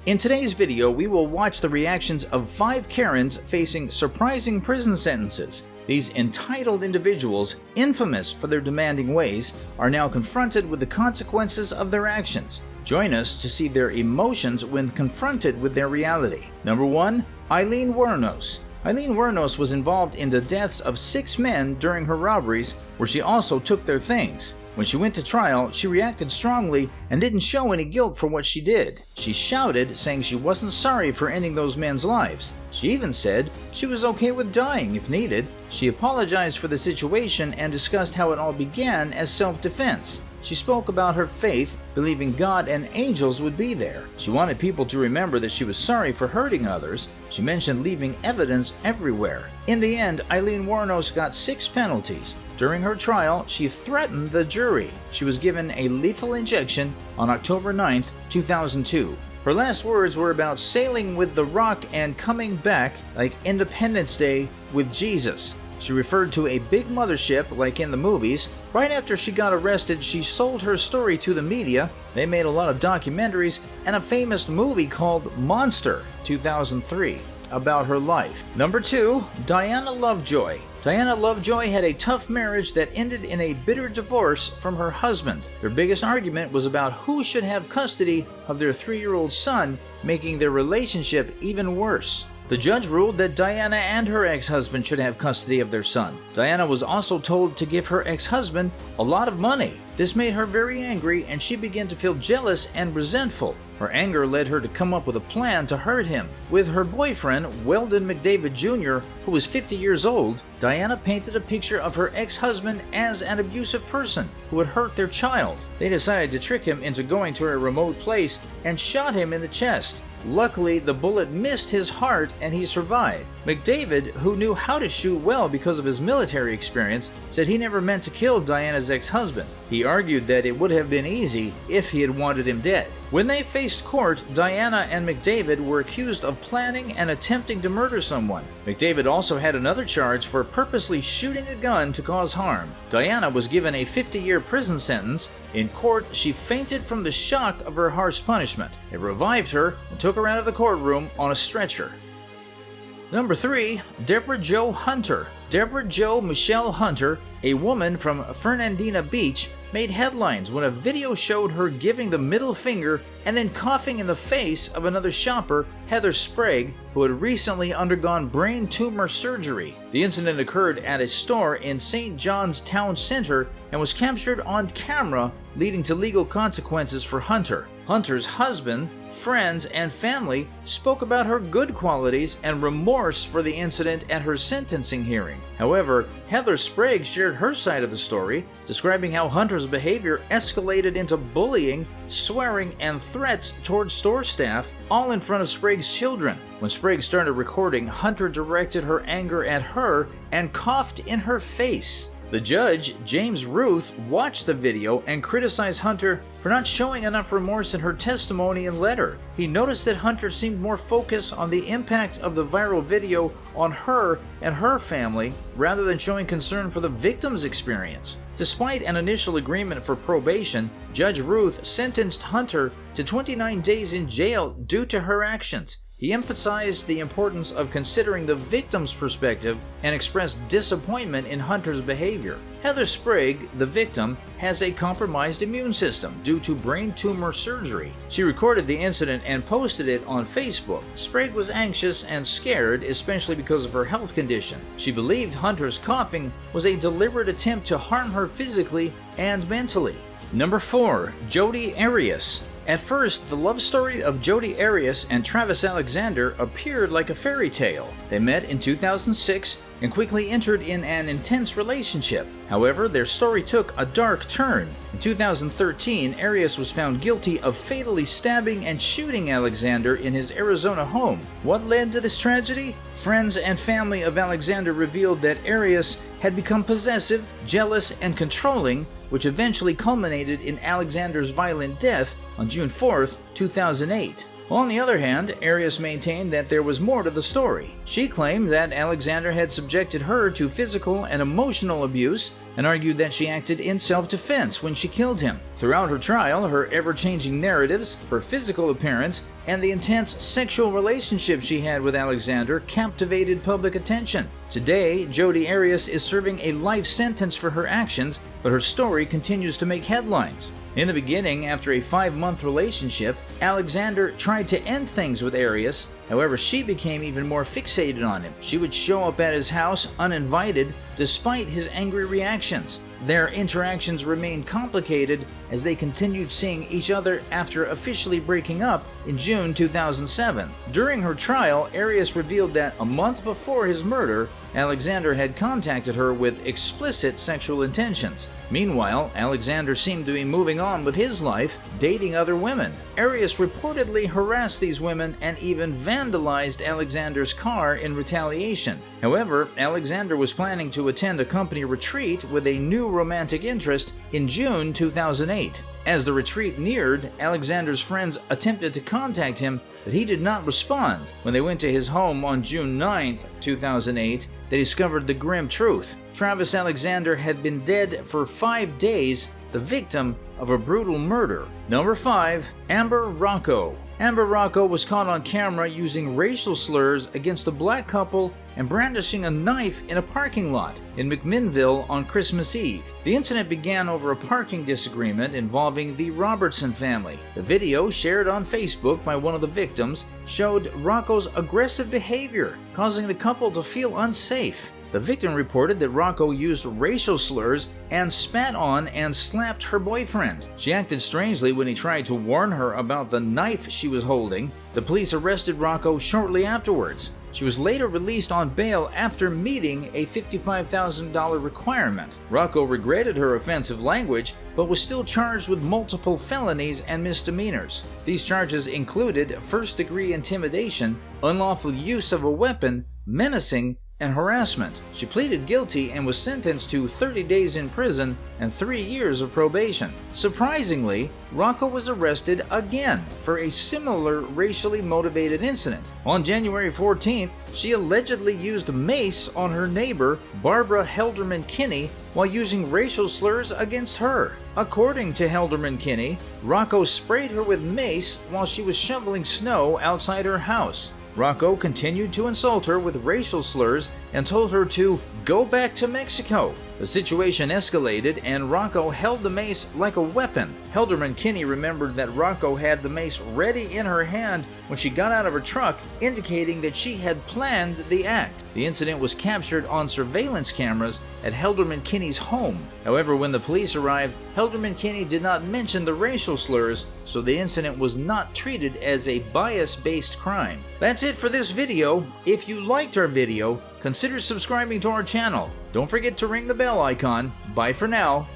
In today's video, we will watch the reactions of 5 Karens facing surprising prison sentences. These entitled individuals, infamous for their demanding ways, are now confronted with the consequences of their actions. Join us to see their emotions when confronted with their reality. Number 1. Aileen Wuornos. Aileen Wuornos was involved in the deaths of 6 men during her robberies, where she also took their things. When she went to trial, she reacted strongly and didn't show any guilt for what she did. She shouted, saying she wasn't sorry for ending those men's lives. She even said she was okay with dying if needed. She apologized for the situation and discussed how it all began as self-defense. She spoke about her faith, believing God and angels would be there. She wanted people to remember that she was sorry for hurting others. She mentioned leaving evidence everywhere. In the end, Aileen Wuornos got 6 penalties. During her trial, she threatened the jury. She was given a lethal injection on October 9, 2002. Her last words were about sailing with the rock and coming back like Independence Day with Jesus. She referred to a big mothership like in the movies. Right after she got arrested, she sold her story to the media. They made a lot of documentaries and a famous movie called Monster, 2003, about her life. Number 2. Diana Lovejoy. Diana Lovejoy had a tough marriage that ended in a bitter divorce from her husband. Their biggest argument was about who should have custody of their 3-year-old son, making their relationship even worse. The judge ruled that Diana and her ex-husband should have custody of their son. Diana was also told to give her ex-husband a lot of money. This made her very angry, and she began to feel jealous and resentful. Her anger led her to come up with a plan to hurt him. With her boyfriend, Weldon McDavid Jr., who was 50 years old, Diana painted a picture of her ex-husband as an abusive person who had hurt their child. They decided to trick him into going to a remote place and shot him in the chest. Luckily, the bullet missed his heart and he survived. McDavid, who knew how to shoot well because of his military experience, said he never meant to kill Diana's ex-husband. He argued that it would have been easy if he had wanted him dead. When they faced court, Diana and McDavid were accused of planning and attempting to murder someone. McDavid also had another charge for purposely shooting a gun to cause harm. Diana was given a 50-year prison sentence. In court, she fainted from the shock of her harsh punishment. It revived her and took her out of the courtroom on a stretcher. Number 3. Deborah Jo Hunter. Deborah Jo Michelle Hunter, a woman from Fernandina Beach, made headlines when a video showed her giving the middle finger and then coughing in the face of another shopper, Heather Sprague, who had recently undergone brain tumor surgery. The incident occurred at a store in St. John's Town Center and was captured on camera, leading to legal consequences for Hunter. Hunter's husband, friends, and family spoke about her good qualities and remorse for the incident at her sentencing hearing. However, Heather Sprague shared her side of the story, describing how Hunter's behavior escalated into bullying, swearing, and threats towards store staff, all in front of Sprague's children. When Sprague started recording, Hunter directed her anger at her and coughed in her face. The judge, James Ruth, watched the video and criticized Hunter for not showing enough remorse in her testimony and letter. He noticed that Hunter seemed more focused on the impact of the viral video on her and her family rather than showing concern for the victim's experience. Despite an initial agreement for probation, Judge Ruth sentenced Hunter to 29 days in jail due to her actions. He emphasized the importance of considering the victim's perspective and expressed disappointment in Hunter's behavior. Heather Sprague, the victim, has a compromised immune system due to brain tumor surgery. She recorded the incident and posted it on Facebook. Sprague was anxious and scared, especially because of her health condition. She believed Hunter's coughing was a deliberate attempt to harm her physically and mentally. Number 4. Jodi Arias. At first, the love story of Jodi Arias and Travis Alexander appeared like a fairy tale. They met in 2006 and quickly entered in an intense relationship. However, their story took a dark turn. In 2013, Arias was found guilty of fatally stabbing and shooting Alexander in his Arizona home. What led to this tragedy? Friends and family of Alexander revealed that Arias had become possessive, jealous, and controlling, which eventually culminated in Alexander's violent death on June 4, 2008. On the other hand, Arias maintained that there was more to the story. She claimed that Alexander had subjected her to physical and emotional abuse and argued that she acted in self-defense when she killed him. Throughout her trial, her ever-changing narratives, her physical appearance, and the intense sexual relationship she had with Alexander captivated public attention. Today, Jodi Arias is serving a life sentence for her actions, but her story continues to make headlines. In the beginning, after a 5-month relationship, Alexander tried to end things with Arias. However, she became even more fixated on him. She would show up at his house uninvited, despite his angry reactions. Their interactions remained complicated as they continued seeing each other after officially breaking up in June 2007. During her trial, Arias revealed that a month before his murder, Alexander had contacted her with explicit sexual intentions. Meanwhile, Alexander seemed to be moving on with his life, dating other women. Arias reportedly harassed these women and even vandalized Alexander's car in retaliation. However, Alexander was planning to attend a company retreat with a new romantic interest in June 2008. As the retreat neared, Alexander's friends attempted to contact him, but he did not respond. When they went to his home on June 9, 2008, they discovered the grim truth. Travis Alexander had been dead for 5 days, the victim of a brutal murder. Number 5. Amber Rocco. Amber Rocco was caught on camera using racial slurs against a black couple and brandishing a knife in a parking lot in McMinnville on Christmas Eve. The incident began over a parking disagreement involving the Robertson family. The video, shared on Facebook by one of the victims, showed Rocco's aggressive behavior, causing the couple to feel unsafe. The victim reported that Rocco used racial slurs and spat on and slapped her boyfriend. She acted strangely when he tried to warn her about the knife she was holding. The police arrested Rocco shortly afterwards. She was later released on bail after meeting a $55,000 requirement. Rocco regretted her offensive language, but was still charged with multiple felonies and misdemeanors. These charges included first-degree intimidation, unlawful use of a weapon, menacing, and harassment. She pleaded guilty and was sentenced to 30 days in prison and 3 years of probation. Surprisingly, Rocco was arrested again for a similar racially motivated incident. On January 14th, she allegedly used mace on her neighbor, Barbara Helderman Kinney, while using racial slurs against her. According to Helderman Kinney, Rocco sprayed her with mace while she was shoveling snow outside her house. Rocco continued to insult her with racial slurs and told her to go back to Mexico. The situation escalated and Rocco held the mace like a weapon. Helderman Kinney remembered that Rocco had the mace ready in her hand when she got out of her truck, indicating that she had planned the act. The incident was captured on surveillance cameras at Helderman Kinney's home. However, when the police arrived, Helderman Kinney did not mention the racial slurs, so the incident was not treated as a bias-based crime. That's it for this video. If you liked our video, consider subscribing to our channel. Don't forget to ring the bell icon. Bye for now.